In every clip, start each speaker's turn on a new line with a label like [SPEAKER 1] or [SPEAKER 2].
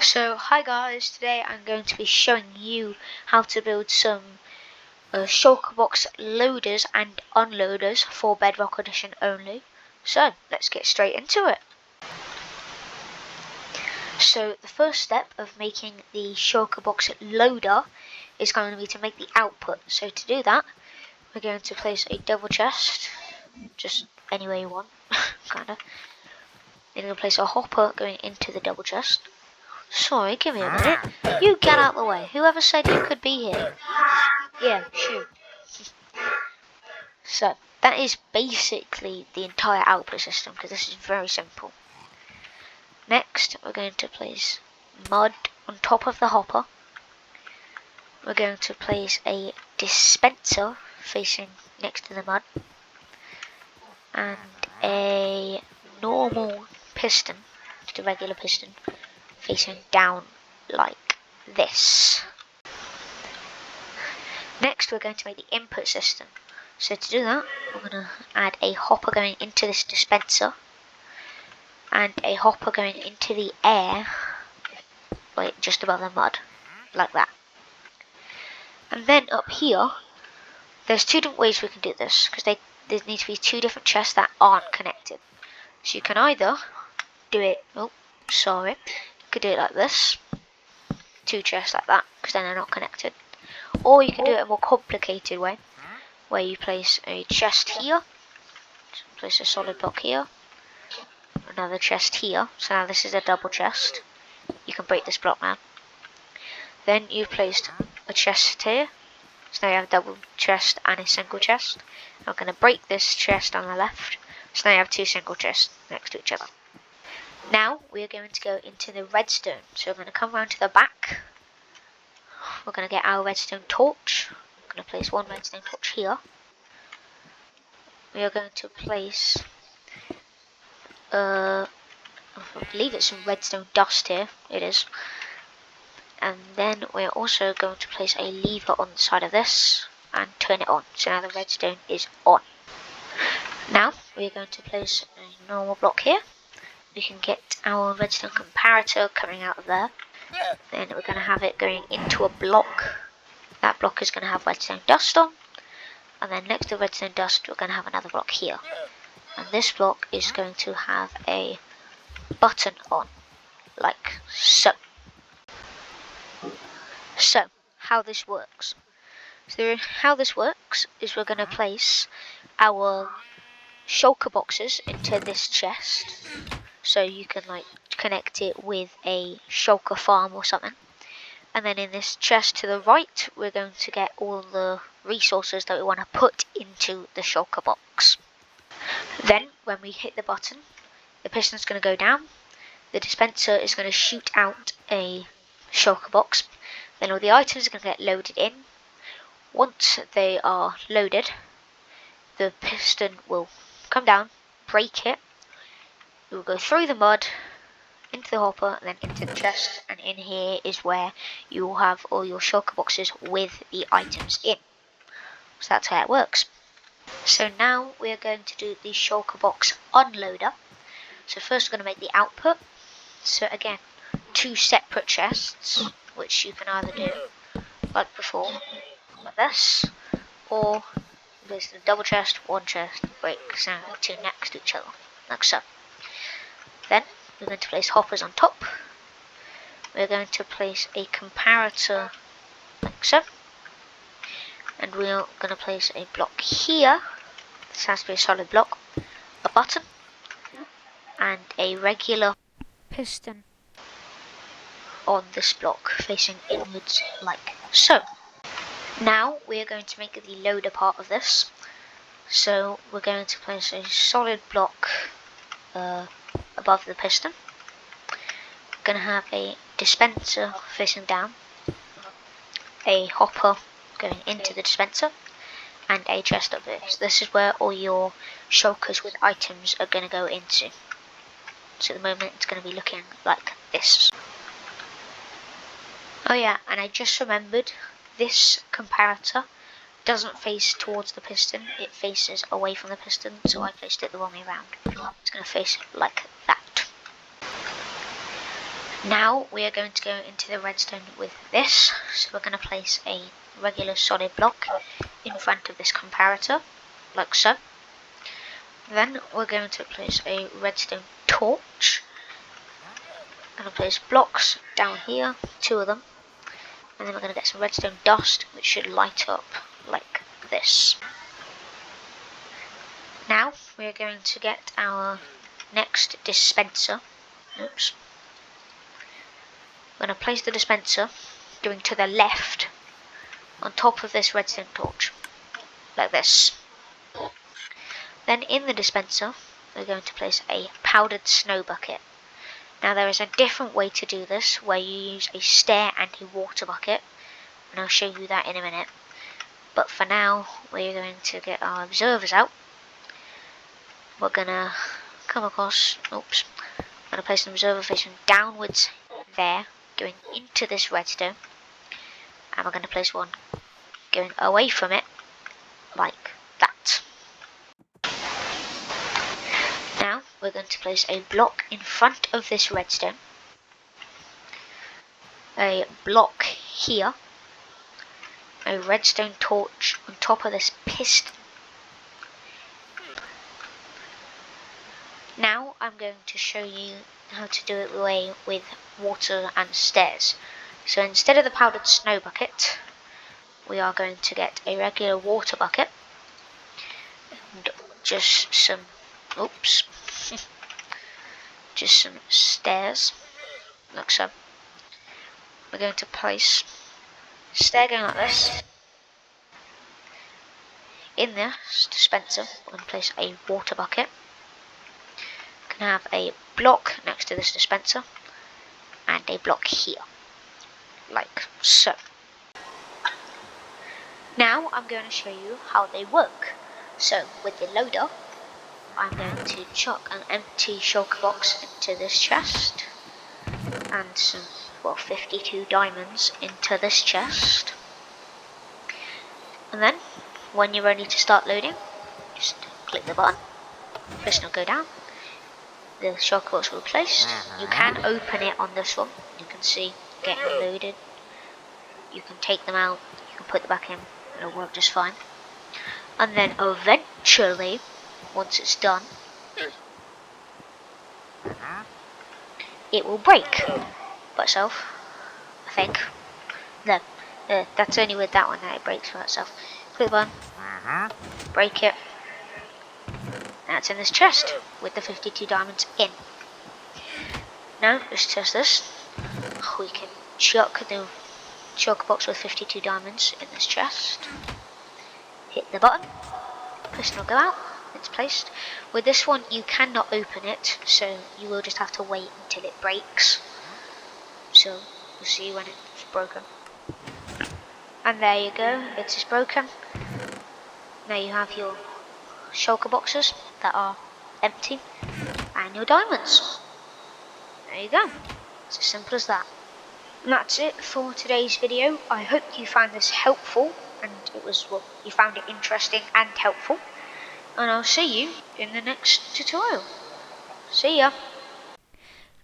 [SPEAKER 1] So hi guys, today I'm going to be showing you how to build some shulker box loaders and unloaders for Bedrock Edition only. So let's get straight into it. So the first step of making the shulker box loader is going to be to make the output. So to do that, we're going to place a double chest, just any way you want, kinda. Then we're going to place a hopper going into the double chest. Sorry, give me a minute. You get out of the way. Whoever said you could be here? Yeah, shoot. So, that is basically the entire output system, because this is very simple. Next, we're going to place mud on top of the hopper. We're going to place a dispenser facing next to the mud. And a normal piston, just a regular piston, facing down like this. Next, we're going to make the input system. So to do that, we're going to add a hopper going into this dispenser and a hopper going into the air, like just above the mud, like that. And then up here, there's two different ways we can do this, because there need to be two different chests that aren't connected. So you can either do it, you could do it like this, two chests like that, because then they're not connected. Or you can do it a more complicated way, where you place a chest here, place a solid block here, another chest here, so now this is a double chest. You can break this block now. Then you've placed a chest here, so now you have a double chest and a single chest. I'm going to break this chest on the left, so now you have two single chests next to each other. Now we are going to go into the redstone, so we're going to come around to the back. We're going to get our redstone torch. I'm going to place one redstone torch here. We are going to place, I believe it's some redstone dust here. It is. And then we're also going to place a lever on the side of this and turn it on. So now the redstone is on. Now we're going to place a normal block here. We can get our redstone comparator coming out of there. Then we're going to have it going into a block. That block is going to have redstone dust on. And then next to redstone dust, we're going to have another block here. And this block is going to have a button on, like so. So, how this works. So how this works is we're going to place our shulker boxes into this chest. So you can like connect it with a shulker farm or something. And then in this chest to the right, we're going to get all the resources that we want to put into the shulker box. Then, when we hit the button, the piston's going to go down. The dispenser is going to shoot out a shulker box. Then all the items are going to get loaded in. Once they are loaded, the piston will come down, break it. It will go through the mud, into the hopper, and then into the chest, and in here is where you will have all your shulker boxes with the items in. So that's how it works. So now we are going to do the shulker box unloader. So first we're going to make the output. So again, two separate chests, which you can either do like before, like this, or there's the double chest, one chest, break, so two next to each other, like so. Then we're going to place hoppers on top. We're going to place a comparator like so. And we're going to place a block here. This has to be a solid block. A button. And a regular piston on this block facing inwards like so. Now we are going to make the loader part of this. So we're going to place a solid block above the piston. We're going to have a dispenser facing down, a hopper going into the dispenser, and a chest up here. So this is where all your shulkers with items are going to go into. So at the moment it's going to be looking like this. Oh yeah, and I just remembered, this comparator doesn't face towards the piston, it faces away from the piston, so I placed it the wrong way around. It's going to face like that. Now we are going to go into the redstone with this. So we're going to place a regular solid block in front of this comparator, like so. Then we're going to place a redstone torch. I'm going to place blocks down here, 2 of them. And then we're going to get some redstone dust, which should light up like this. Now we're going to get our next dispenser. Oops. We're going to place the dispenser going to the left on top of this redstone torch, like this. Then in the dispenser, we're going to place a powdered snow bucket. Now there is a different way to do this, where you use a stair and a water bucket, and I'll show you that in a minute. But for now, we're going to get our observers out. We're going to come across, I'm going to place an observer facing downwards there, going into this redstone, and we're going to place one going away from it, like that. Now we're going to place a block in front of this redstone, a block here, a redstone torch on top of this piston. Now I'm going to show you how to do it away with water and stairs. So instead of the powdered snow bucket, we are going to get a regular water bucket and just some, just some stairs, like so. We're going to place a stair going like this. In this dispenser, we're going to place a water bucket. We can have a block next to this dispenser and a block here, like so. Now I'm going to show you how they work. So with the loader, I'm going to chuck an empty shulker box into this chest and some 52 diamonds into this chest. And then when you're ready to start loading, just click the button, piston will go down, the shulker box will be placed. You can open it on this one, you can see getting loaded. You can take them out, you can put them back in, it'll work just fine. And then eventually, once it's done, it will break by itself, I think. No, that's only with that one that it breaks by itself. Click the button, break it. Now it's in this chest with the 52 diamonds in. Now let's test this. We can chuck the shulker box with 52 diamonds in this chest. Hit the button, piston will go out, it's placed. With this one you cannot open it, so you will just have to wait until it breaks. So you'll see when it's broken. And there you go, it is broken. Now you have your shulker boxes that are empty and your diamonds. There you go, it's as simple as that. And that's it for today's video. I hope you found this helpful and you found it interesting and helpful. And I'll see you in the next tutorial. See ya.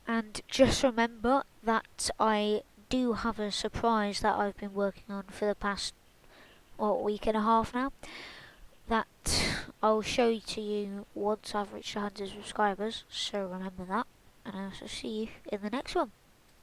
[SPEAKER 1] And just remember that I do have a surprise that I've been working on for the past week and a half now, that I'll show to you once I've reached 100 subscribers, so remember that, and I'll see you in the next one.